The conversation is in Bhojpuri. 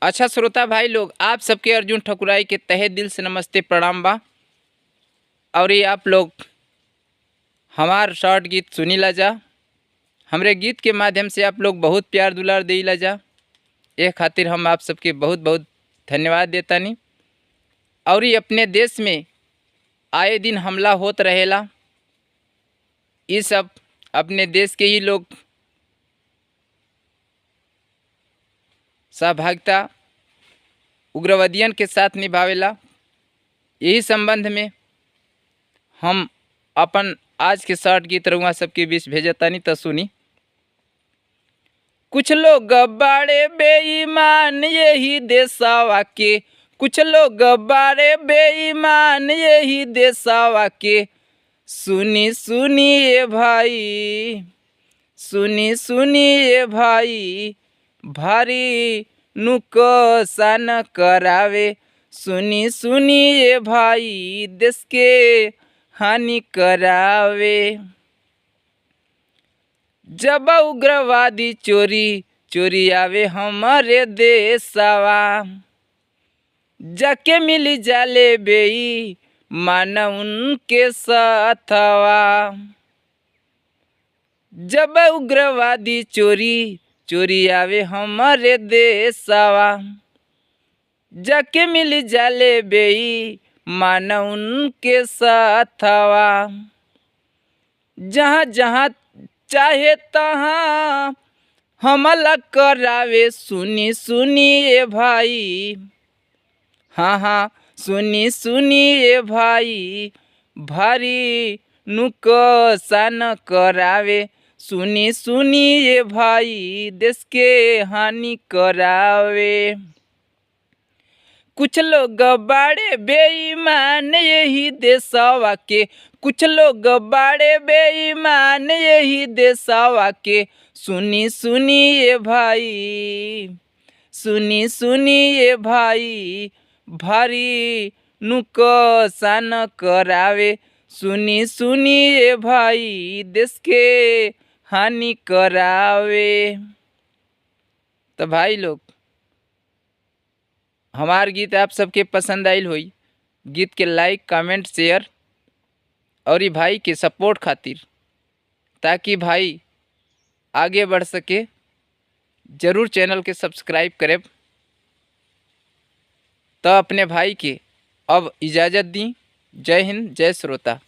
अच्छा श्रोता भाई लोग, आप सबके अर्जुन ठकुराई के तहे दिल से नमस्ते प्रणाम बा। और ये आप लोग हमार शॉर्ट गीत सुनी ला जा। हमरे गीत के माध्यम से आप लोग बहुत प्यार दुलार दे ला जा। ये खातिर हम आप सबके बहुत बहुत धन्यवाद देतानी। और ये अपने देश में आए दिन हमला होत रहेला। ये सब अपने देश के ही लोग सहभागिता उग्रवादियन के साथ निभावेला। यही संबंध में हम अपन आज के शॉर्ट गीत रउआ सबके बीच भेजतानी तो सुनी। कुछ लोग बाड़े बेईमान यही देशवा के, कुछ लोग बाड़े बेईमान यही देशवा के। सुनी सुनिए भाई, सुनी सुनिए भाई, भारी नुकसान करावे। सुनी सुनिए भाई, देश के हानि करावे। जब उग्रवादी चोरी चोरी आवे हमारे देशवा, जाके मिली जाले बेई माना उनके साथवा। जब उग्रवादी चोरी चोरी आवे हमारे देशवा, जाके मिली जाले बेई माना उनके साथवा। जहाँ जहाँ चाहे तहाँ हमला करावे। सुनी सुनिए भाई, हाँ हाँ सुनी सुनिए भाई, भारी नुकसान करावे। सुनी सुनिए भाई, देश के हानि करावे। कुछ लोग बाड़े बेईमान यही देशवा के, कुछ लोग बाड़े बेईमान यही देशवा के। सुनी सुनिए भाई, सुनी सुनिए भाई, भारी नुकसान करावे। सुनी सुनिए भाई, देश के हानि करावे। तो भाई लोग, हमार गीत आप सबके पसंद आइल होई। गीत के लाइक कमेंट शेयर और ये भाई के सपोर्ट खातिर, ताकि भाई आगे बढ़ सके, ज़रूर चैनल के सब्सक्राइब करें। तो अपने भाई के अब इजाज़त दी। जय हिंद, जय श्रोता।